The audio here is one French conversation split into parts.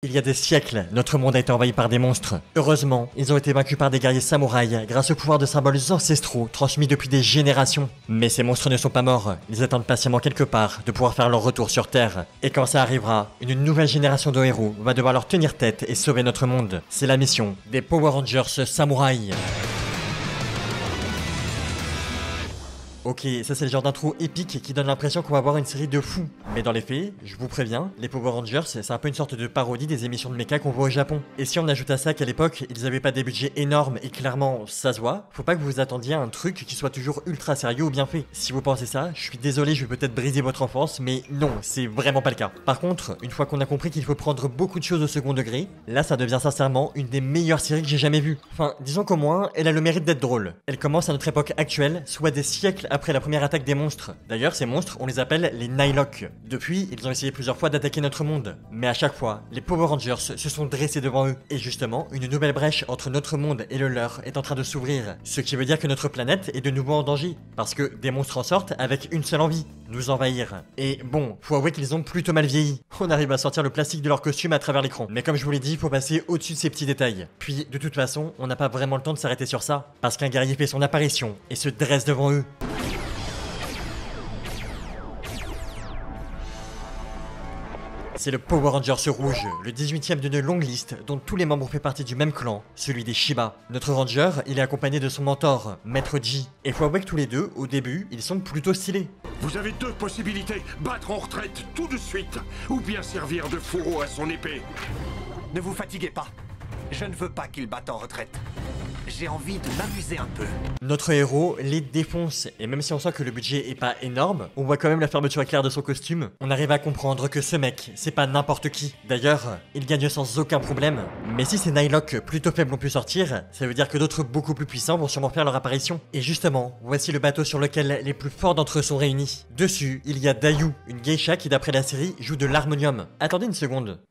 Il y a des siècles, notre monde a été envahi par des monstres. Heureusement, ils ont été vaincus par des guerriers samouraïs grâce au pouvoir de symboles ancestraux transmis depuis des générations. Mais ces monstres ne sont pas morts, ils attendent patiemment quelque part de pouvoir faire leur retour sur Terre. Et quand ça arrivera, une nouvelle génération de héros va devoir leur tenir tête et sauver notre monde. C'est la mission des Power Rangers Samouraï. Ok, ça c'est le genre d'intro épique qui donne l'impression qu'on va voir une série de fous. Mais dans les faits, je vous préviens, les Power Rangers, c'est un peu une sorte de parodie des émissions de mecha qu'on voit au Japon. Et si on ajoute à ça qu'à l'époque, ils avaient pas des budgets énormes et clairement, ça se voit, faut pas que vous vous attendiez à un truc qui soit toujours ultra sérieux ou bien fait. Si vous pensez ça, je suis désolé, je vais peut-être briser votre enfance, mais non, c'est vraiment pas le cas. Par contre, une fois qu'on a compris qu'il faut prendre beaucoup de choses au second degré, là ça devient sincèrement une des meilleures séries que j'ai jamais vues. Enfin, disons qu'au moins, elle a le mérite d'être drôle. Elle commence à notre époque actuelle, soit des siècles après la première attaque des monstres. D'ailleurs, ces monstres, on les appelle les Nightlock. Depuis, ils ont essayé plusieurs fois d'attaquer notre monde. Mais à chaque fois, les Power Rangers se sont dressés devant eux. Et justement, une nouvelle brèche entre notre monde et le leur est en train de s'ouvrir. Ce qui veut dire que notre planète est de nouveau en danger. Parce que des monstres en sortent avec une seule envie, nous envahir. Et bon, faut avouer qu'ils ont plutôt mal vieilli. On arrive à sortir le plastique de leur costume à travers l'écran. Mais comme je vous l'ai dit, faut passer au-dessus de ces petits détails. Puis, de toute façon, on n'a pas vraiment le temps de s'arrêter sur ça. Parce qu'un guerrier fait son apparition et se dresse devant eux. C'est le Power Rangers rouge, le 18ème d'une longue liste dont tous les membres ont fait partie du même clan, celui des Shiba. Notre Ranger, il est accompagné de son mentor, Maître G. Et faut avouer que tous les deux, au début, ils sont plutôt stylés. Vous avez deux possibilités, battre en retraite tout de suite, ou bien servir de fourreau à son épée. Ne vous fatiguez pas, je ne veux pas qu'il batte en retraite. J'ai envie de m'amuser un peu. Notre héros les défonce, et même si on sent que le budget est pas énorme, on voit quand même la fermeture éclair de son costume. On arrive à comprendre que ce mec, c'est pas n'importe qui. D'ailleurs, il gagne sans aucun problème. Mais si ces Nightlock plutôt faibles ont pu sortir, ça veut dire que d'autres beaucoup plus puissants vont sûrement faire leur apparition. Et justement, voici le bateau sur lequel les plus forts d'entre eux sont réunis. Dessus, il y a Dayu, une geisha qui d'après la série joue de l'harmonium. Attendez une seconde.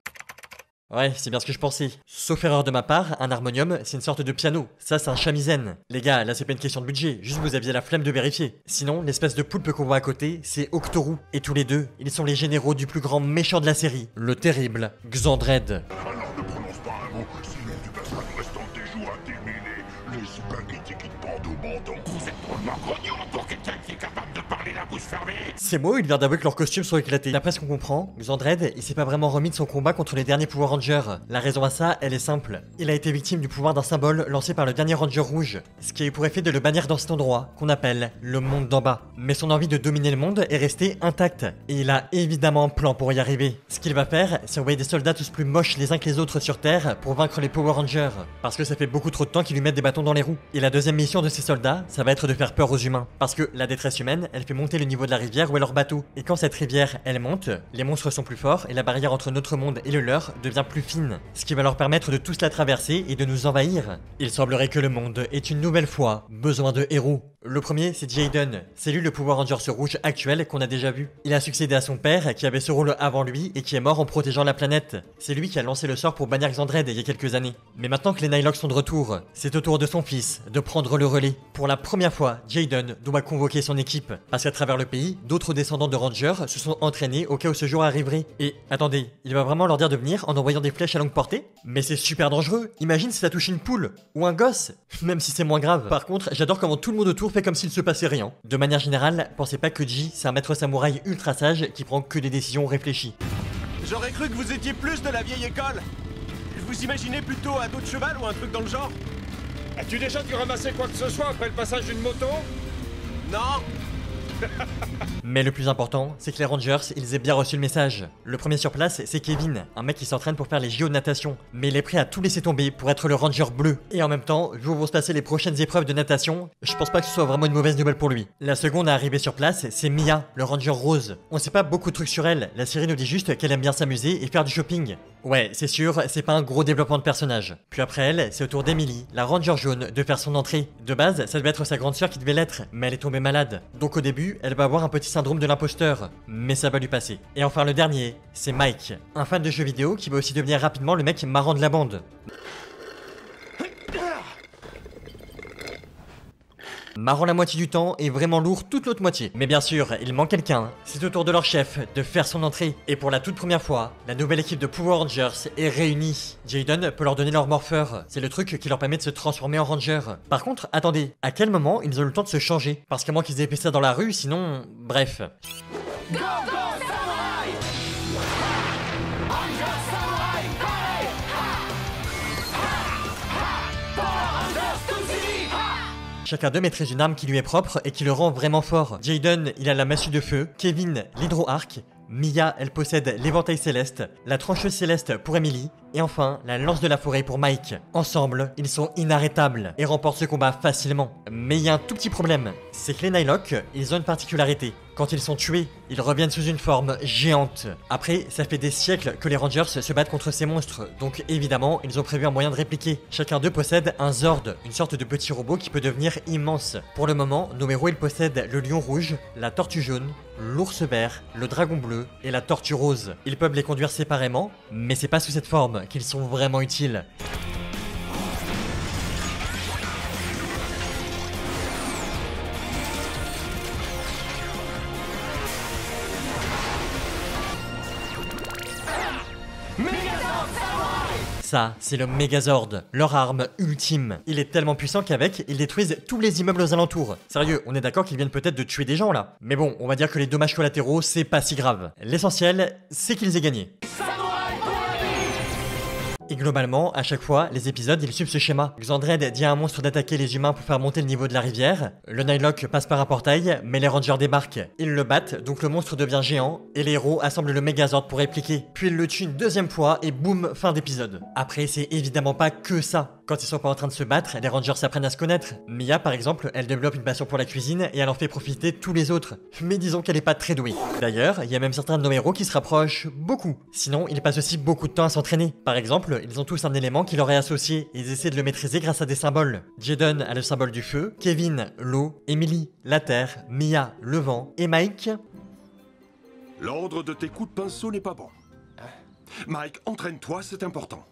Ouais, c'est bien ce que je pensais. Sauf erreur de ma part, un harmonium, c'est une sorte de piano. Ça, c'est un shamisen. Les gars, là, c'est pas une question de budget, juste vous aviez la flemme de vérifier. Sinon, l'espèce de poulpe qu'on voit à côté, c'est Octorou. Et tous les deux, ils sont les généraux du plus grand méchant de la série, le terrible Xandred. Alors ne prononce pas un mot, sinon tu passeras le restant de tes jours à démêler les spaghettis qui te pendent au menton. Vous êtes drôlement grognon pour quelqu'un qui est capable de parler la bouche fermée. Ces mots, il vient d'avouer que leurs costumes sont éclatés. D'après ce qu'on comprend, Xandred, il s'est pas vraiment remis de son combat contre les derniers Power Rangers. La raison à ça, elle est simple. Il a été victime du pouvoir d'un symbole lancé par le dernier Ranger rouge, ce qui a eu pour effet de le bannir dans cet endroit, qu'on appelle le monde d'en bas. Mais son envie de dominer le monde est restée intacte, et il a évidemment un plan pour y arriver. Ce qu'il va faire, c'est envoyer des soldats tous plus moches les uns que les autres sur Terre pour vaincre les Power Rangers, parce que ça fait beaucoup trop de temps qu'ils lui mettent des bâtons dans les roues. Et la deuxième mission de ces soldats, ça va être de faire peur aux humains, parce que la détresse humaine, elle fait monter le niveau de la rivière où est leur bateau. Et quand cette rivière, elle monte, les monstres sont plus forts et la barrière entre notre monde et le leur devient plus fine, ce qui va leur permettre de tous la traverser et de nous envahir. Il semblerait que le monde ait une nouvelle fois besoin de héros. Le premier, c'est Jaden. C'est lui le Power Rangers rouge actuel qu'on a déjà vu. Il a succédé à son père qui avait ce rôle avant lui et qui est mort en protégeant la planète. C'est lui qui a lancé le sort pour bannir Xandred il y a quelques années. Mais maintenant que les Nightlock sont de retour, c'est au tour de son fils de prendre le relais. Pour la première fois, Jaden doit convoquer son équipe, parce qu'à travers le pays, d'autres descendants de Rangers se sont entraînés au cas où ce jour arriverait. Et attendez, il va vraiment leur dire de venir en envoyant des flèches à longue portée? Mais c'est super dangereux. Imagine si ça touche une poule ou un gosse, même si c'est moins grave. Par contre, j'adore comment tout le monde autour fait comme s'il se passait rien. De manière générale, pensez pas que G, c'est un maître samouraï ultra sage qui prend que des décisions réfléchies. J'aurais cru que vous étiez plus de la vieille école. Vous imaginez plutôt un dos de cheval ou un truc dans le genre? As-tu déjà dû ramasser quoi que ce soit après le passage d'une moto? Non. Mais le plus important, c'est que les Rangers, ils aient bien reçu le message. Le premier sur place, c'est Kevin, un mec qui s'entraîne pour faire les JO de natation. Mais il est prêt à tout laisser tomber pour être le Ranger bleu. Et en même temps, vu où vont se passer les prochaines épreuves de natation, je pense pas que ce soit vraiment une mauvaise nouvelle pour lui. La seconde à arriver sur place, c'est Mia, le Ranger rose. On sait pas beaucoup de trucs sur elle, la série nous dit juste qu'elle aime bien s'amuser et faire du shopping. Ouais, c'est sûr, c'est pas un gros développement de personnage. Puis après elle, c'est au tour d'Emily, la Ranger jaune, de faire son entrée. De base, ça devait être sa grande sœur qui devait l'être, mais elle est tombée malade. Donc au début, elle va avoir un petit syndrome de l'imposteur, mais ça va lui passer. Et enfin le dernier, c'est Mike, un fan de jeux vidéo qui va aussi devenir rapidement le mec marrant de la bande. marrant la moitié du temps et vraiment lourd toute l'autre moitié. Mais bien sûr, il manque quelqu'un. C'est au tour de leur chef de faire son entrée. Et pour la toute première fois, la nouvelle équipe de Power Rangers est réunie. Jaden peut leur donner leur morpheur. C'est le truc qui leur permet de se transformer en Ranger. Par contre, attendez, à quel moment ils ont eu le temps de se changer? Parce qu'à moins qu'ils aient fait ça dans la rue, sinon... Bref. Go, go, samouraï! Ranger samouraï, allez! Power Rangers tous-y! Chacun d'eux maîtrise une arme qui lui est propre et qui le rend vraiment fort. Jaden, il a la massue de feu, Kevin, l'hydro-arc, Mia, elle possède l'éventail céleste, la trancheuse céleste pour Emily, et enfin, la lance de la forêt pour Mike. Ensemble, ils sont inarrêtables et remportent ce combat facilement. Mais il y a un tout petit problème, c'est que les Nylock, ils ont une particularité. Quand ils sont tués, ils reviennent sous une forme géante. Après, ça fait des siècles que les Rangers se battent contre ces monstres, donc évidemment, ils ont prévu un moyen de répliquer. Chacun d'eux possède un Zord, une sorte de petit robot qui peut devenir immense. Pour le moment, nos héros, ils possèdent le lion rouge, la tortue jaune, l'ours vert, le dragon bleu et la tortue rose. Ils peuvent les conduire séparément, mais c'est pas sous cette forme qu'ils sont vraiment utiles. Ça, c'est le Megazord, leur arme ultime. Il est tellement puissant qu'avec, ils détruisent tous les immeubles aux alentours. Sérieux, on est d'accord qu'ils viennent peut-être de tuer des gens là. Mais bon, on va dire que les dommages collatéraux, c'est pas si grave. L'essentiel, c'est qu'ils aient gagné. Et globalement, à chaque fois, les épisodes, ils suivent ce schéma. Xandred dit à un monstre d'attaquer les humains pour faire monter le niveau de la rivière. Le Nylock passe par un portail, mais les Rangers débarquent. Ils le battent, donc le monstre devient géant, et les héros assemblent le Megazord pour répliquer. Puis ils le tuent une deuxième fois, et boum, fin d'épisode. Après, c'est évidemment pas que ça. Quand ils sont pas en train de se battre, les Rangers s'apprennent à se connaître. Mia, par exemple, elle développe une passion pour la cuisine, et elle en fait profiter tous les autres. Mais disons qu'elle est pas très douée. D'ailleurs, il y a même certains de nos héros qui se rapprochent beaucoup. Sinon, ils passent aussi beaucoup de temps à s'entraîner. Par exemple, ils ont tous un élément qui leur est associé, et ils essaient de le maîtriser grâce à des symboles. Jaden a le symbole du feu, Kevin, l'eau, Emily, la terre, Mia, le vent, et Mike... L'ordre de tes coups de pinceau n'est pas bon. Mike, entraîne-toi, c'est important.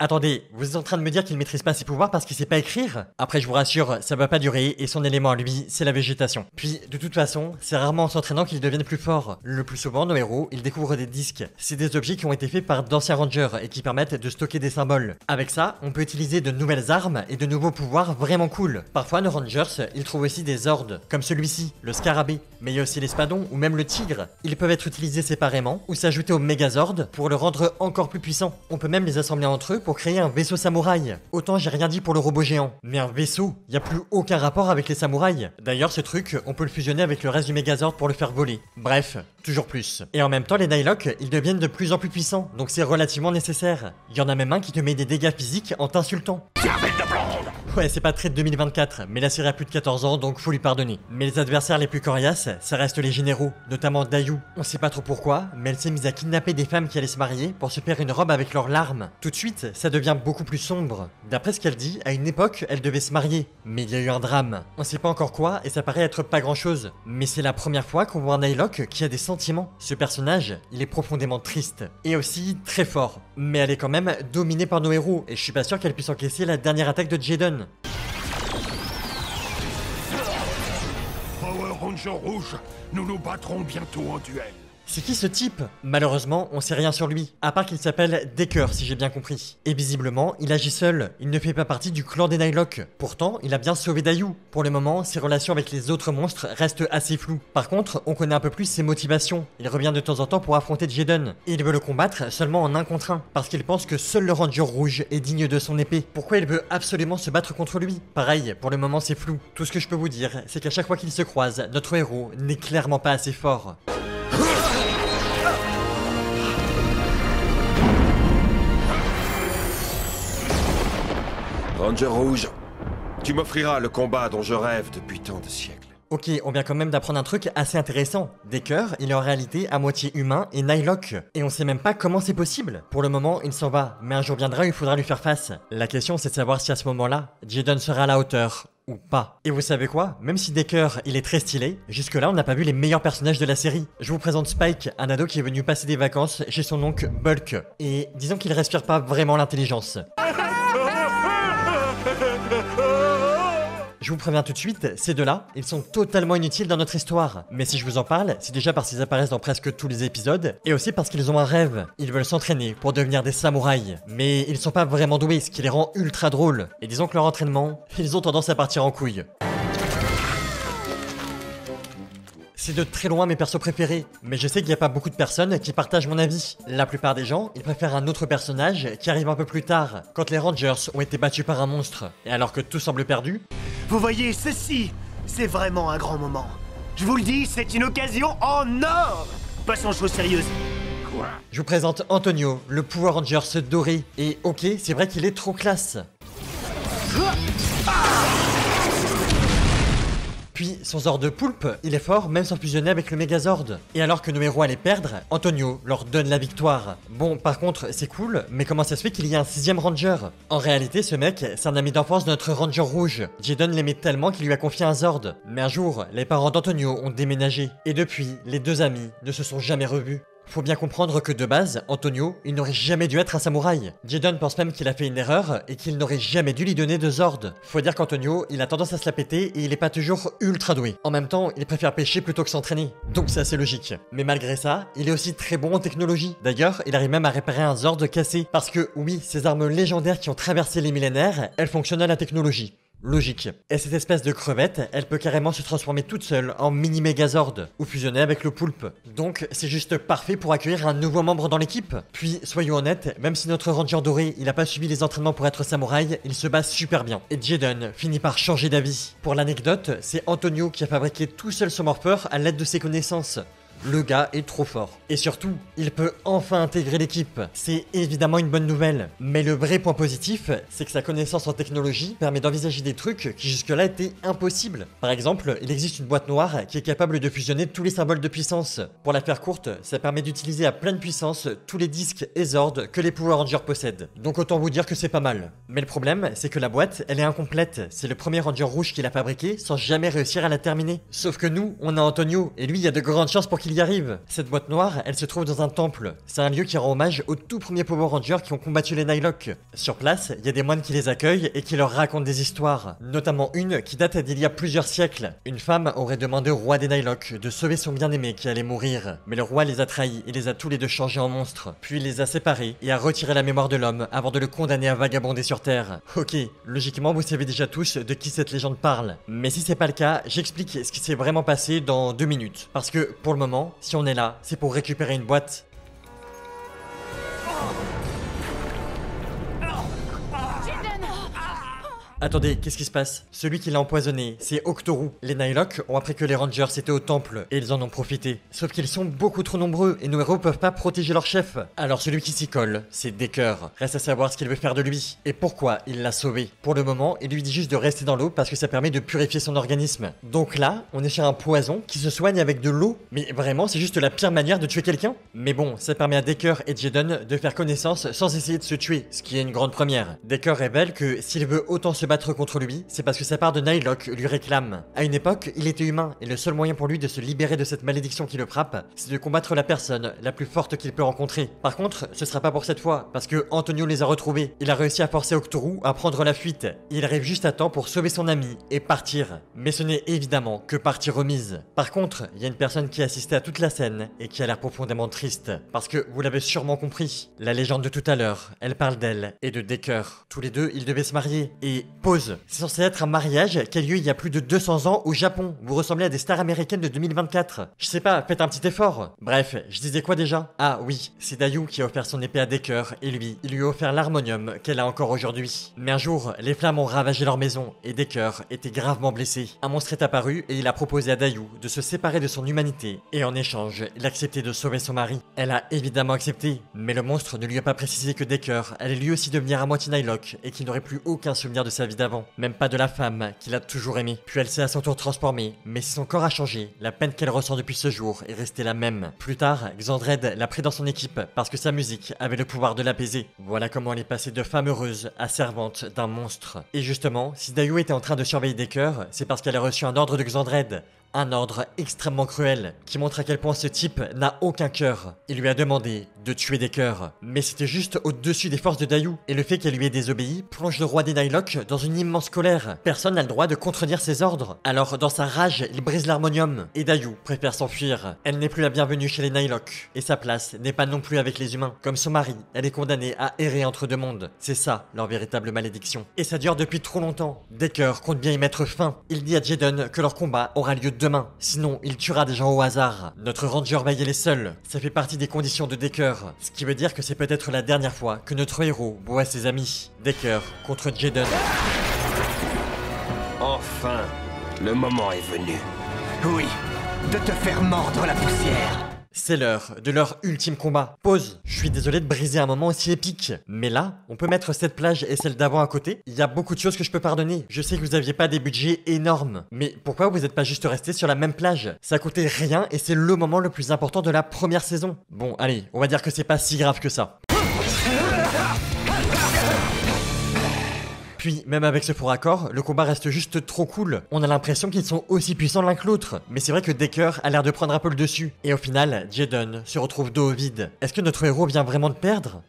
Attendez, vous êtes en train de me dire qu'il maîtrise pas ses pouvoirs parce qu'il sait pas écrire? Après, je vous rassure, ça va pas durer et son élément à lui, c'est la végétation. Puis, de toute façon, c'est rarement en s'entraînant qu'ils deviennent plus forts. Le plus souvent, nos héros, ils découvrent des disques. C'est des objets qui ont été faits par d'anciens rangers et qui permettent de stocker des symboles. Avec ça, on peut utiliser de nouvelles armes et de nouveaux pouvoirs vraiment cool. Parfois, nos rangers, ils trouvent aussi des Zords, comme celui-ci, le scarabée. Mais il y a aussi l'espadon ou même le tigre. Ils peuvent être utilisés séparément ou s'ajouter au Megazord pour le rendre encore plus puissant. On peut même les assembler entre eux pour créer un vaisseau samouraï. Autant j'ai rien dit pour le robot géant, mais un vaisseau, y a plus aucun rapport avec les samouraïs. D'ailleurs ce truc, on peut le fusionner avec le reste du Megazord pour le faire voler. Bref, toujours plus. Et en même temps les Nylock, ils deviennent de plus en plus puissants, donc c'est relativement nécessaire. Y en a même un qui te met des dégâts physiques en t'insultant. Ouais, c'est pas très de 2024, mais la série a plus de 14 ans, donc faut lui pardonner. Mais les adversaires les plus coriaces, ça reste les généraux, notamment Dayu. On sait pas trop pourquoi, mais elle s'est mise à kidnapper des femmes qui allaient se marier pour se faire une robe avec leurs larmes. Tout de suite, ça devient beaucoup plus sombre. D'après ce qu'elle dit, à une époque, elle devait se marier, mais il y a eu un drame. On sait pas encore quoi, et ça paraît être pas grand chose. Mais c'est la première fois qu'on voit un Nylock qui a des sentiments. Ce personnage, il est profondément triste, et aussi très fort. Mais elle est quand même dominée par nos héros, et je suis pas sûr qu'elle puisse encaisser la dernière attaque de Jaden. Power Ranger rouge, nous nous battrons bientôt en duel. C'est qui ce type? Malheureusement, on sait rien sur lui, à part qu'il s'appelle Decker si j'ai bien compris. Et visiblement, il agit seul, il ne fait pas partie du clan des Nylock. Pourtant, il a bien sauvé Dayu. Pour le moment, ses relations avec les autres monstres restent assez floues. Par contre, on connaît un peu plus ses motivations. Il revient de temps en temps pour affronter Jaden. Et il veut le combattre seulement en 1 contre 1, parce qu'il pense que seul le Ranger rouge est digne de son épée. Pourquoi il veut absolument se battre contre lui? Pareil, pour le moment c'est flou. Tout ce que je peux vous dire, c'est qu'à chaque fois qu'ils se croisent, notre héros n'est clairement pas assez fort. Ranger rouge, tu m'offriras le combat dont je rêve depuis tant de siècles. Ok, on vient quand même d'apprendre un truc assez intéressant. Decker, il est en réalité à moitié humain et Nylock. Et on sait même pas comment c'est possible. Pour le moment, il s'en va, mais un jour viendra où il faudra lui faire face. La question c'est de savoir si à ce moment-là, Jaden sera à la hauteur. Ou pas. Et vous savez quoi? Même si Decker, il est très stylé, jusque-là on n'a pas vu les meilleurs personnages de la série. Je vous présente Spike, un ado qui est venu passer des vacances chez son oncle Bulk. Et disons qu'il respire pas vraiment l'intelligence. Je Je vous préviens tout de suite, ces deux-là, ils sont totalement inutiles dans notre histoire. Mais si je vous en parle, c'est déjà parce qu'ils apparaissent dans presque tous les épisodes, et aussi parce qu'ils ont un rêve. Ils veulent s'entraîner pour devenir des samouraïs. Mais ils sont pas vraiment doués, ce qui les rend ultra drôles. Et disons que leur entraînement, ils ont tendance à partir en couille. C'est de très loin mes persos préférés, mais je sais qu'il n'y a pas beaucoup de personnes qui partagent mon avis. La plupart des gens, ils préfèrent un autre personnage qui arrive un peu plus tard, quand les Rangers ont été battus par un monstre. Et alors que tout semble perdu... Vous voyez, ceci, c'est vraiment un grand moment. Je vous le dis, c'est une occasion en or. Passons aux choses sérieuses. Je vous présente Antonio, le Power Rangers doré. Et ok, c'est vrai qu'il est trop classe. Puis, son Zord de poulpe, il est fort même sans fusionner avec le Megazord. Et alors que nos héros allaient perdre, Antonio leur donne la victoire. Bon, par contre, c'est cool, mais comment ça se fait qu'il y ait un 6ème Ranger? En réalité, ce mec, c'est un ami d'enfance de notre Ranger rouge. Jaden l'aimait tellement qu'il lui a confié un Zord. Mais un jour, les parents d'Antonio ont déménagé. Et depuis, les deux amis ne se sont jamais revus. Faut bien comprendre que de base, Antonio, il n'aurait jamais dû être un samouraï. Jaden pense même qu'il a fait une erreur et qu'il n'aurait jamais dû lui donner de Zord. Faut dire qu'Antonio, il a tendance à se la péter et il est pas toujours ultra doué. En même temps, il préfère pêcher plutôt que s'entraîner. Donc c'est assez logique. Mais malgré ça, il est aussi très bon en technologie. D'ailleurs, il arrive même à réparer un Zord cassé. Parce que oui, ces armes légendaires qui ont traversé les millénaires, elles fonctionnent à la technologie. Logique. Et cette espèce de crevette, elle peut carrément se transformer toute seule en mini Megazord, ou fusionner avec le poulpe. Donc c'est juste parfait pour accueillir un nouveau membre dans l'équipe. Puis, soyons honnêtes, même si notre Ranger doré, il a pas suivi les entraînements pour être samouraï, il se bat super bien. Et Jaden finit par changer d'avis. Pour l'anecdote, c'est Antonio qui a fabriqué tout seul son morpheur à l'aide de ses connaissances. Le gars est trop fort. Et surtout, il peut enfin intégrer l'équipe. C'est évidemment une bonne nouvelle. Mais le vrai point positif, c'est que sa connaissance en technologie permet d'envisager des trucs qui jusque-là étaient impossibles. Par exemple, il existe une boîte noire qui est capable de fusionner tous les symboles de puissance. Pour la faire courte, ça permet d'utiliser à pleine puissance tous les disques et Zords que les Power Rangers possèdent. Donc autant vous dire que c'est pas mal. Mais le problème, c'est que la boîte, elle est incomplète. C'est le premier Ranger rouge qui l'a fabriquée sans jamais réussir à la terminer. Sauf que nous, on a Antonio, et lui, il y a de grandes chances pour qu'il y arrive. Cette boîte noire, elle se trouve dans un temple. C'est un lieu qui rend hommage aux tout premiers Power Rangers qui ont combattu les Nightlock. Sur place, il y a des moines qui les accueillent et qui leur racontent des histoires. Notamment une qui date d'il y a plusieurs siècles. Une femme aurait demandé au roi des Nightlock de sauver son bien-aimé qui allait mourir. Mais le roi les a trahis et les a tous les deux changés en monstres. Puis il les a séparés et a retiré la mémoire de l'homme avant de le condamner à vagabonder sur Terre. Ok, logiquement vous savez déjà tous de qui cette légende parle. Mais si c'est pas le cas, j'explique ce qui s'est vraiment passé dans 2 minutes. Parce que pour le moment, si on est là, c'est pour récupérer une boîte. Attendez, qu'est-ce qui se passe? Celui qui l'a empoisonné, c'est Octorou. Les Nightlock ont appris que les Rangers étaient au temple, et ils en ont profité. Sauf qu'ils sont beaucoup trop nombreux, et nos héros peuvent pas protéger leur chef. Alors celui qui s'y colle, c'est Decker. Reste à savoir ce qu'il veut faire de lui, et pourquoi il l'a sauvé. Pour le moment, il lui dit juste de rester dans l'eau parce que ça permet de purifier son organisme. Donc là, on est sur un poison qui se soigne avec de l'eau. Mais vraiment, c'est juste la pire manière de tuer quelqu'un. Mais bon, ça permet à Decker et Jaden de faire connaissance sans essayer de se tuer, ce qui est une grande première. Decker révèle que s'il veut autant se battre contre lui, c'est parce que sa part de Nightlock lui réclame. À une époque, il était humain, et le seul moyen pour lui de se libérer de cette malédiction qui le frappe, c'est de combattre la personne la plus forte qu'il peut rencontrer. Par contre, ce sera pas pour cette fois, parce que Antonio les a retrouvés. Il a réussi à forcer Octorou à prendre la fuite. Il arrive juste à temps pour sauver son ami et partir. Mais ce n'est évidemment que partie remise. Par contre, il y a une personne qui a assisté à toute la scène et qui a l'air profondément triste. Parce que, vous l'avez sûrement compris, la légende de tout à l'heure, elle parle d'elle et de Decker. Tous les deux, ils devaient se marier. Et pause. C'est censé être un mariage qui a lieu il y a plus de 200 ans au Japon. Vous ressemblez à des stars américaines de 2024. Je sais pas, faites un petit effort. Bref, je disais quoi déjà? Ah oui, c'est Dayu qui a offert son épée à Decker et lui, il lui a offert l'harmonium qu'elle a encore aujourd'hui. Mais un jour, les flammes ont ravagé leur maison et Decker était gravement blessé. Un monstre est apparu et il a proposé à Dayu de se séparer de son humanité. Et en échange, il a accepté de sauver son mari. Elle a évidemment accepté, mais le monstre ne lui a pas précisé que Decker allait lui aussi devenir à moitié Nightlock et qu'il n'aurait plus aucun souvenir de sa vie d'avant. Même pas de la femme qu'il a toujours aimée. Puis elle s'est à son tour transformée, mais si son corps a changé, la peine qu'elle ressent depuis ce jour est restée la même. Plus tard, Xandred l'a pris dans son équipe parce que sa musique avait le pouvoir de l'apaiser. Voilà comment elle est passée de femme heureuse à servante d'un monstre. Et justement, si Dayu était en train de surveiller Decker, c'est parce qu'elle a reçu un ordre de Xandred. Un ordre extrêmement cruel, qui montre à quel point ce type n'a aucun cœur. Il lui a demandé de tuer Decker, mais c'était juste au-dessus des forces de Dayu, et le fait qu'elle lui ait désobéi plonge le roi des Nightlock dans une immense colère. Personne n'a le droit de contredire ses ordres. Alors dans sa rage, il brise l'harmonium, et Dayu préfère s'enfuir. Elle n'est plus la bienvenue chez les Nightlock, et sa place n'est pas non plus avec les humains. Comme son mari, elle est condamnée à errer entre deux mondes. C'est ça, leur véritable malédiction. Et ça dure depuis trop longtemps. Decker compte bien y mettre fin. Il dit à Jaden que leur combat aura lieu demain, sinon il tuera des gens au hasard. Notre ranger va y aller seul. Ça fait partie des conditions de Decker, ce qui veut dire que c'est peut-être la dernière fois que notre héros voit ses amis. Decker contre Jaden. Enfin, le moment est venu. Oui, de te faire mordre la poussière. C'est l'heure de leur ultime combat. Pause. Je suis désolé de briser un moment aussi épique. Mais là, on peut mettre cette plage et celle d'avant à côté. Il y a beaucoup de choses que je peux pardonner. Je sais que vous aviez pas des budgets énormes. Mais pourquoi vous n'êtes pas juste resté sur la même plage? Ça coûtait rien et c'est le moment le plus important de la première saison. Bon, allez, on va dire que c'est pas si grave que ça. Puis, même avec ce faux raccord, le combat reste juste trop cool. On a l'impression qu'ils sont aussi puissants l'un que l'autre. Mais c'est vrai que Decker a l'air de prendre un peu le dessus. Et au final, Jaden se retrouve dos au vide. Est-ce que notre héros vient vraiment de perdre ?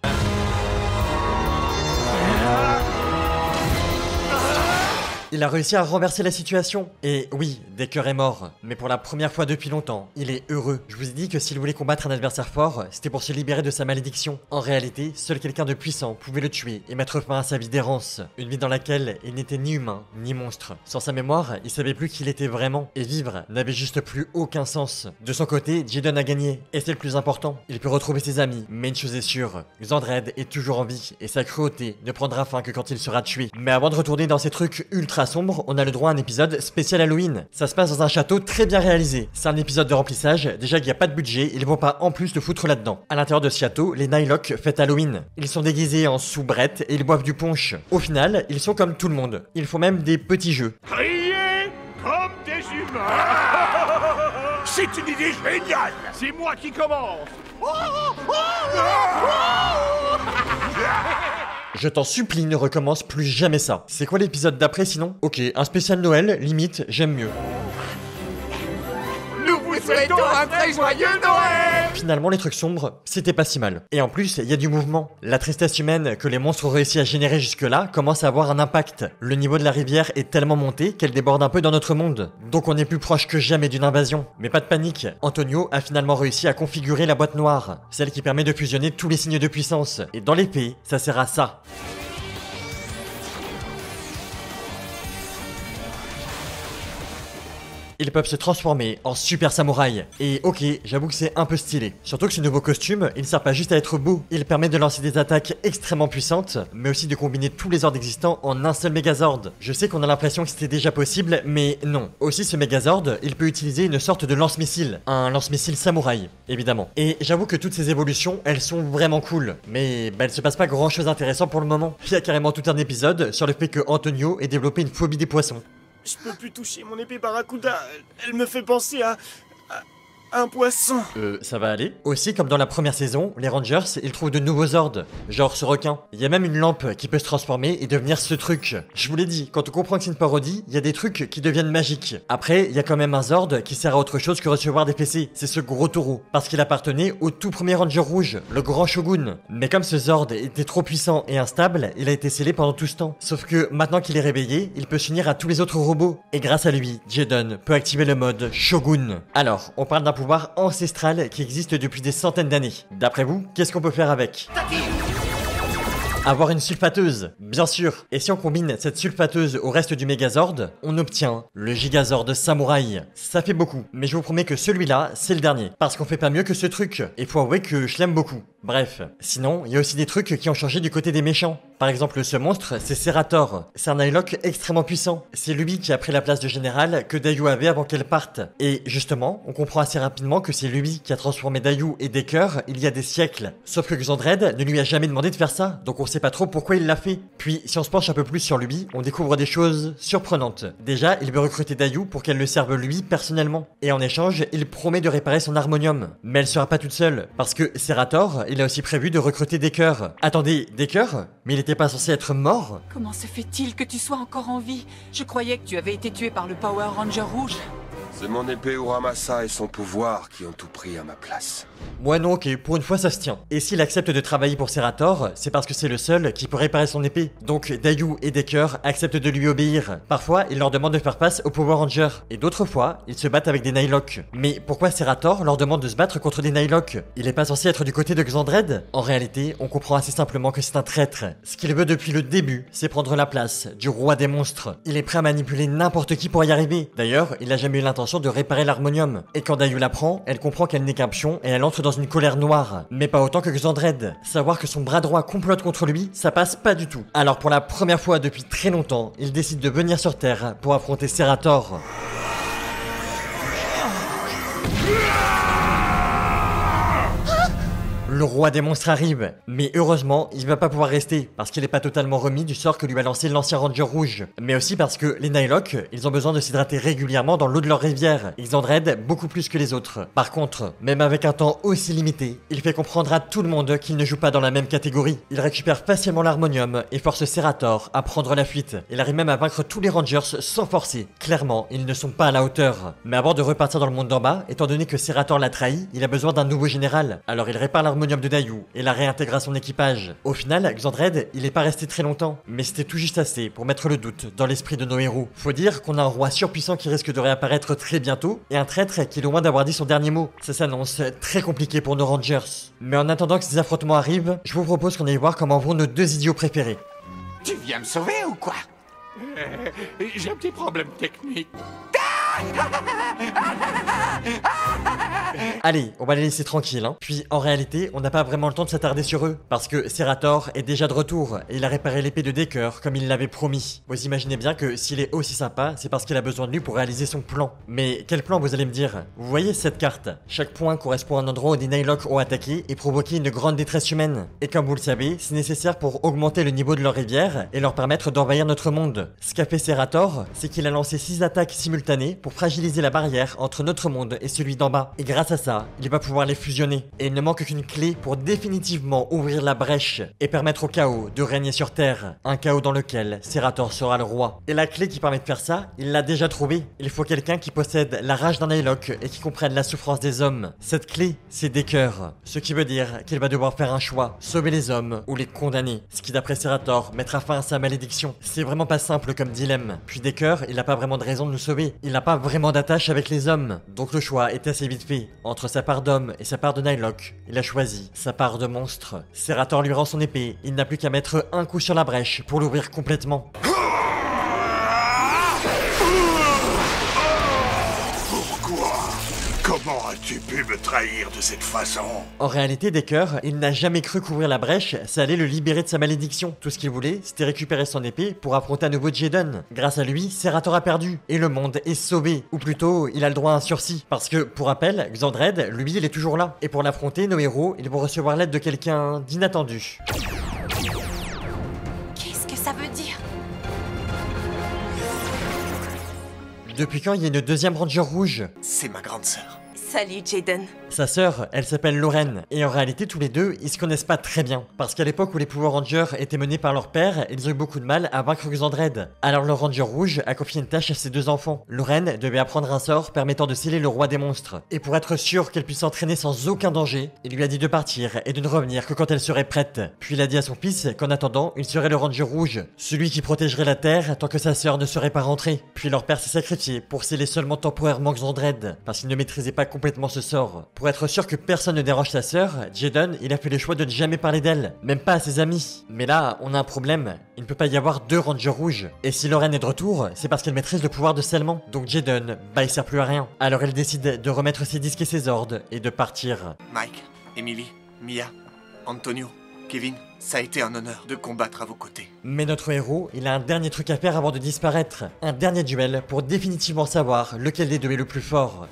Il a réussi à renverser la situation. Et oui, Decker est mort. Mais pour la première fois depuis longtemps, il est heureux. Je vous ai dit que s'il voulait combattre un adversaire fort, c'était pour se libérer de sa malédiction. En réalité, seul quelqu'un de puissant pouvait le tuer et mettre fin à sa vie d'errance. Une vie dans laquelle il n'était ni humain, ni monstre. Sans sa mémoire, il savait plus qui il était vraiment. Et vivre n'avait juste plus aucun sens. De son côté, Jaden a gagné. Et c'est le plus important. Il peut retrouver ses amis. Mais une chose est sûre, Xandred est toujours en vie. Et sa cruauté ne prendra fin que quand il sera tué. Mais avant de retourner dans ces trucs ultra sombre, on a le droit à un épisode spécial Halloween. Ça se passe dans un château très bien réalisé. C'est un épisode de remplissage, déjà qu'il n'y a pas de budget, ils vont pas en plus le foutre là-dedans. À l'intérieur de ce château, les Nightlock fêtent Halloween. Ils sont déguisés en soubrettes et ils boivent du punch. Au final, ils sont comme tout le monde. Ils font même des petits jeux. Criez comme des humains. C'est une idée géniale. C'est moi qui commence. Je t'en supplie, ne recommence plus jamais ça. C'est quoi l'épisode d'après sinon? Ok, un spécial Noël, limite, j'aime mieux. Nous vous souhaitons un très joyeux Noël. Finalement, les trucs sombres, c'était pas si mal. Et en plus, il y a du mouvement. La tristesse humaine que les monstres ont réussi à générer jusque-là commence à avoir un impact. Le niveau de la rivière est tellement monté qu'elle déborde un peu dans notre monde. Donc on est plus proche que jamais d'une invasion. Mais pas de panique, Antonio a finalement réussi à configurer la boîte noire. Celle qui permet de fusionner tous les signes de puissance. Et dans l'épée, ça sert à ça. Ils peuvent se transformer en super samouraï. Et ok, j'avoue que c'est un peu stylé. Surtout que ce nouveau costume, il ne sert pas juste à être beau. Il permet de lancer des attaques extrêmement puissantes, mais aussi de combiner tous les ordres existants en un seul Megazord. Je sais qu'on a l'impression que c'était déjà possible, mais non. Aussi, ce Megazord, il peut utiliser une sorte de lance-missile. Un lance-missile samouraï, évidemment. Et j'avoue que toutes ces évolutions, elles sont vraiment cool. Mais bah, il se passe pas grand chose d'intéressant pour le moment. Il y a carrément tout un épisode sur le fait que Antonio ait développé une phobie des poissons. Je peux plus toucher mon épée Barracuda. Elle me fait penser à un poisson. Ça va aller. Aussi, comme dans la première saison, les Rangers, ils trouvent de nouveaux Zords, genre ce requin. Il y a même une lampe qui peut se transformer et devenir ce truc. Je vous l'ai dit, quand on comprend que c'est une parodie, il y a des trucs qui deviennent magiques. Après, il y a quand même un Zord qui sert à autre chose que recevoir des fessées. C'est ce gros taureau, parce qu'il appartenait au tout premier Ranger rouge, le grand Shogun. Mais comme ce Zord était trop puissant et instable, il a été scellé pendant tout ce temps. Sauf que maintenant qu'il est réveillé, il peut s'unir à tous les autres robots. Et grâce à lui, Jaden peut activer le mode Shogun. Alors, on parle d'un pouvoir ancestral qui existe depuis des centaines d'années. D'après vous, qu'est-ce qu'on peut faire avec? Avoir une sulfateuse, bien sûr. Et si on combine cette sulfateuse au reste du Megazord, on obtient le Gigazord Samouraï. Ça fait beaucoup, mais je vous promets que celui-là, c'est le dernier. Parce qu'on fait pas mieux que ce truc. Et faut avouer que je l'aime beaucoup. Bref. Sinon, il y a aussi des trucs qui ont changé du côté des méchants. Par exemple, ce monstre, c'est Serator. C'est un Nightlock extrêmement puissant. C'est lui qui a pris la place de général que Dayu avait avant qu'elle parte. Et justement, on comprend assez rapidement que c'est lui qui a transformé Dayu et Decker il y a des siècles. Sauf que Xandred ne lui a jamais demandé de faire ça, donc on sait pas trop pourquoi il l'a fait. Puis, si on se penche un peu plus sur lui, on découvre des choses surprenantes. Déjà, il veut recruter Dayu pour qu'elle le serve lui personnellement. Et en échange, il promet de réparer son harmonium. Mais elle sera pas toute seule, parce que Serator, il a aussi prévu de recruter Decker. Attendez, Decker? Mais il était pas censé être mort? Comment se fait-il que tu sois encore en vie? Je croyais que tu avais été tué par le Power Ranger rouge. C'est mon épée Uramasa et son pouvoir qui ont tout pris à ma place. Ouais non ok, pour une fois ça se tient. Et s'il accepte de travailler pour Serator, c'est parce que c'est le seul qui peut réparer son épée. Donc Dayu et Decker acceptent de lui obéir. Parfois, il leur demande de faire face aux Power Rangers. Et d'autres fois, ils se battent avec des Nightlock. Mais pourquoi Serator leur demande de se battre contre des Nightlock? Il est pas censé être du côté de Xandred? En réalité, on comprend assez simplement que c'est un traître. Ce qu'il veut depuis le début, c'est prendre la place du roi des monstres. Il est prêt à manipuler n'importe qui pour y arriver. D'ailleurs, il a jamais eu l'intention de réparer l'harmonium. Et quand Dayu l'apprend, elle comprend qu'elle n'est qu'un pion et elle entre dans une colère noire. Mais pas autant que Xandred. Savoir que son bras droit complote contre lui, ça passe pas du tout. Alors pour la première fois depuis très longtemps, il décide de venir sur Terre pour affronter Serator. Le roi des monstres arrive, mais heureusement, il va pas pouvoir rester, parce qu'il est pas totalement remis du sort que lui a lancé l'ancien Ranger rouge. Mais aussi parce que les Nightlock, ils ont besoin de s'hydrater régulièrement dans l'eau de leur rivière. Ils en draident beaucoup plus que les autres. Par contre, même avec un temps aussi limité, il fait comprendre à tout le monde qu'il ne joue pas dans la même catégorie. Il récupère facilement l'harmonium et force Serator à prendre la fuite. Il arrive même à vaincre tous les Rangers sans forcer. Clairement, ils ne sont pas à la hauteur. Mais avant de repartir dans le monde d'en bas, étant donné que Serator l'a trahi, il a besoin d'un nouveau général. Alors il répare l'harmonium de Dayu et la réintègre à son équipage. Au final, Xandred, il est pas resté très longtemps, mais c'était tout juste assez pour mettre le doute dans l'esprit de nos héros. Faut dire qu'on a un roi surpuissant qui risque de réapparaître très bientôt et un traître qui est loin d'avoir dit son dernier mot. Ça s'annonce très compliqué pour nos Rangers. Mais en attendant que ces affrontements arrivent, je vous propose qu'on aille voir comment vont nos deux idiots préférés. Tu viens me sauver ou quoi? J'ai un petit problème technique. Allez, on va les laisser tranquilles, hein. Puis, en réalité, on n'a pas vraiment le temps de s'attarder sur eux, parce que Serator est déjà de retour, et il a réparé l'épée de Decker, comme il l'avait promis. Vous imaginez bien que s'il est aussi sympa, c'est parce qu'il a besoin de lui pour réaliser son plan. Mais quel plan, vous allez me dire? Vous voyez cette carte? Chaque point correspond à un endroit où des Nightlock ont attaqué et provoqué une grande détresse humaine. Et comme vous le savez, c'est nécessaire pour augmenter le niveau de leur rivière et leur permettre d'envahir notre monde. Ce qu'a fait Serator, c'est qu'il a lancé 6 attaques simultanées pour fragiliser la barrière entre notre monde et celui d'en bas. Et grâce à ça, il va pouvoir les fusionner. Et il ne manque qu'une clé pour définitivement ouvrir la brèche et permettre au chaos de régner sur Terre. Un chaos dans lequel Serator sera le roi. Et la clé qui permet de faire ça, il l'a déjà trouvée. Il faut quelqu'un qui possède la rage d'un Nightlock et qui comprenne la souffrance des hommes. Cette clé, c'est Decker. Ce qui veut dire qu'il va devoir faire un choix, sauver les hommes ou les condamner. Ce qui d'après Serator mettra fin à sa malédiction. C'est vraiment pas simple comme dilemme. Puis Decker, il n'a pas vraiment de raison de nous sauver. Il n'a pas vraiment d'attache avec les hommes. Donc le choix est assez vite fait. Entre sa part d'homme et sa part de Nightlock, il a choisi sa part de monstre. Serator lui rend son épée. Il n'a plus qu'à mettre un coup sur la brèche pour l'ouvrir complètement. Comment as-tu pu me trahir de cette façon? En réalité, Decker, il n'a jamais cru qu'ouvrir la brèche, ça allait le libérer de sa malédiction. Tout ce qu'il voulait, c'était récupérer son épée pour affronter à nouveau Jaden. Grâce à lui, Serator a perdu, et le monde est sauvé. Ou plutôt, il a le droit à un sursis. Parce que, pour rappel, Xandred, lui, il est toujours là. Et pour l'affronter, nos héros, ils vont recevoir l'aide de quelqu'un d'inattendu. Qu'est-ce que ça veut dire? Depuis quand il y a une deuxième Ranger rouge? C'est ma grande sœur. Salut Jaden. Sa sœur, elle s'appelle Lauren, et en réalité tous les deux, ils se connaissent pas très bien, parce qu'à l'époque où les Power Rangers étaient menés par leur père, ils ont eu beaucoup de mal à vaincre Xandred. Alors le Ranger rouge a confié une tâche à ses deux enfants. Lauren devait apprendre un sort permettant de sceller le roi des monstres, et pour être sûr qu'elle puisse s'entraîner sans aucun danger, il lui a dit de partir et de ne revenir que quand elle serait prête. Puis il a dit à son fils qu'en attendant, il serait le Ranger rouge, celui qui protégerait la Terre tant que sa sœur ne serait pas rentrée. Puis leur père s'est sacrifié pour sceller seulement temporairement Xandred, parce qu'il ne maîtrisait pas complètement ce sort. Pour être sûr que personne ne dérange sa sœur, Jaden, il a fait le choix de ne jamais parler d'elle, même pas à ses amis. Mais là, on a un problème, il ne peut pas y avoir deux Rangers rouges. Et si Lauren est de retour, c'est parce qu'elle maîtrise le pouvoir de scellement. Donc Jaden, bah il sert plus à rien. Alors elle décide de remettre ses disques et ses ordres et de partir. Mike, Emily, Mia, Antonio, Kevin, ça a été un honneur de combattre à vos côtés. Mais notre héros, il a un dernier truc à faire avant de disparaître. Un dernier duel pour définitivement savoir lequel des deux est le plus fort.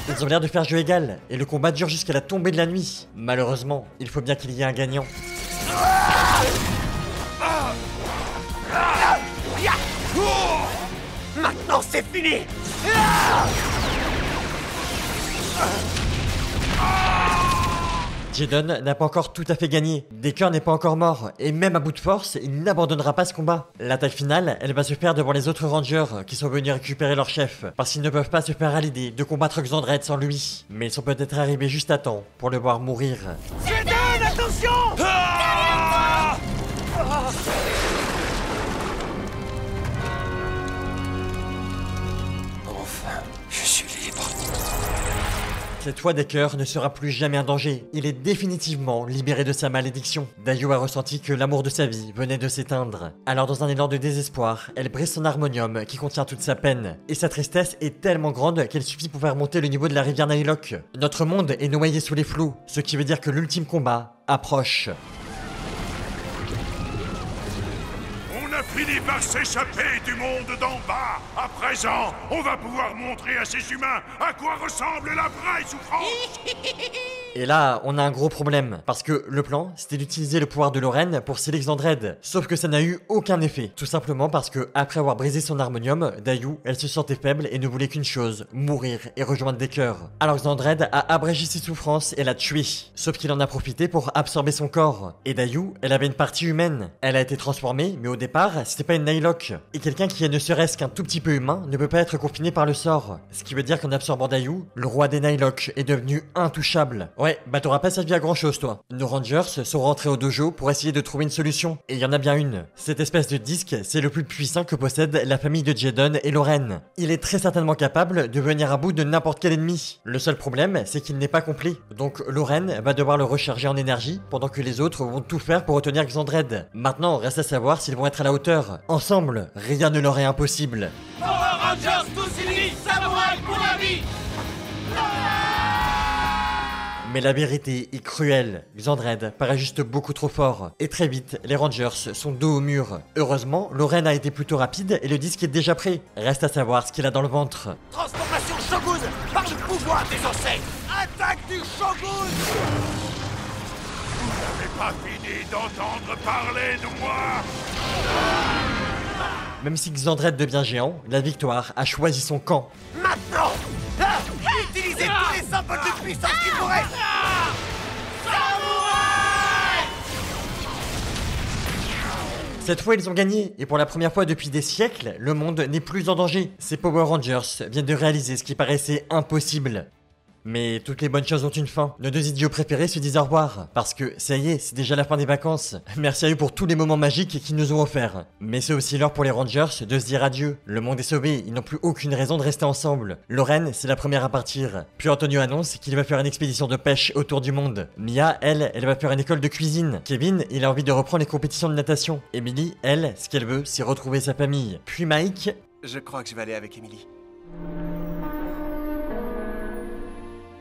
Ils ont l'air de faire jeu égal, et le combat dure jusqu'à la tombée de la nuit. Malheureusement, il faut bien qu'il y ait un gagnant. Maintenant c'est fini! Jaden n'a pas encore tout à fait gagné, Decker n'est pas encore mort, et même à bout de force, il n'abandonnera pas ce combat. L'attaque finale, elle va se faire devant les autres Rangers qui sont venus récupérer leur chef, parce qu'ils ne peuvent pas se faire à l'idée de combattre Xandred sans lui. Mais ils sont peut-être arrivés juste à temps pour le voir mourir. Jaden, attention! Enfin, je suis libre. Cette fois, Decker ne sera plus jamais un danger. Il est définitivement libéré de sa malédiction. Dayu a ressenti que l'amour de sa vie venait de s'éteindre. Alors dans un élan de désespoir, elle brise son harmonium qui contient toute sa peine. Et sa tristesse est tellement grande qu'elle suffit pour faire monter le niveau de la rivière Nylock. Notre monde est noyé sous les flots, ce qui veut dire que l'ultime combat approche. On a fini par s'échapper du monde d'en bas. À présent, on va pouvoir montrer à ces humains à quoi ressemble la vraie souffrance. Et là, on a un gros problème, parce que le plan, c'était d'utiliser le pouvoir de Lorraine pour sceller Xandred, sauf que ça n'a eu aucun effet, tout simplement parce que, après avoir brisé son harmonium, Dayu, elle se sentait faible et ne voulait qu'une chose, mourir et rejoindre Decker. Alors Xandred a abrégé ses souffrances et l'a tué, sauf qu'il en a profité pour absorber son corps. Et Dayu, elle avait une partie humaine, elle a été transformée, mais au départ, c'était pas une Nylock. Et quelqu'un qui est ne serait-ce qu'un tout petit peu humain ne peut pas être confiné par le sort, ce qui veut dire qu'en absorbant Dayu, le roi des Nylock est devenu intouchable. Ouais, bah t'auras pas servi à grand chose toi. Nos Rangers sont rentrés au dojo pour essayer de trouver une solution, et il y en a bien une. Cette espèce de disque, c'est le plus puissant que possède la famille de Jaden et Lorraine. Il est très certainement capable de venir à bout de n'importe quel ennemi. Le seul problème, c'est qu'il n'est pas complet. Donc Lorraine va devoir le recharger en énergie, pendant que les autres vont tout faire pour retenir Xandred. Maintenant, reste à savoir s'ils vont être à la hauteur. Ensemble, rien ne leur est impossible. Power Rangers tous unis, samouraï pour la vie! Mais la vérité est cruelle, Xandred paraît juste beaucoup trop fort, et très vite, les Rangers sont dos au mur. Heureusement, Lorraine a été plutôt rapide et le disque est déjà prêt. Reste à savoir ce qu'il a dans le ventre. Transformation Shogun par le pouvoir des ancêtres. Attaque du Shogun! Vous n'avez pas fini d'entendre parler de moi. Même si Xandred devient géant, la victoire a choisi son camp. Maintenant! Ah! Utilisez tous les symboles de puissance qui vous restent! Cette fois, ils ont gagné, et pour la première fois depuis des siècles, le monde n'est plus en danger. Ces Power Rangers viennent de réaliser ce qui paraissait impossible. Mais toutes les bonnes choses ont une fin. Nos deux idiots préférés se disent au revoir. Parce que, ça y est, c'est déjà la fin des vacances. Merci à eux pour tous les moments magiques qu'ils nous ont offerts. Mais c'est aussi l'heure pour les Rangers de se dire adieu. Le monde est sauvé, ils n'ont plus aucune raison de rester ensemble. Lorraine, c'est la première à partir. Puis Antonio annonce qu'il va faire une expédition de pêche autour du monde. Mia, elle va faire une école de cuisine. Kevin, il a envie de reprendre les compétitions de natation. Emily, elle, ce qu'elle veut, c'est retrouver sa famille. Puis Mike... Je crois que je vais aller avec Emily.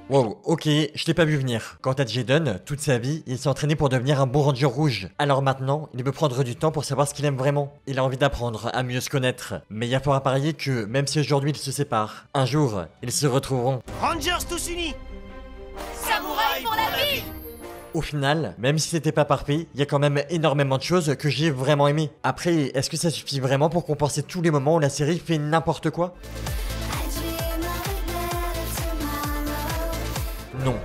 Wow, ok, je t'ai pas vu venir. Quant à Jaden, toute sa vie, il s'est entraîné pour devenir un bon ranger rouge. Alors maintenant, il veut prendre du temps pour savoir ce qu'il aime vraiment. Il a envie d'apprendre à mieux se connaître. Mais il y a fort à parier que, même si aujourd'hui ils se séparent, un jour, ils se retrouveront. Rangers tous unis! Samouraï pour la vie! Au final, même si c'était pas parfait, il y a quand même énormément de choses que j'ai vraiment aimé. Après, est-ce que ça suffit vraiment pour compenser tous les moments où la série fait n'importe quoi ? Non.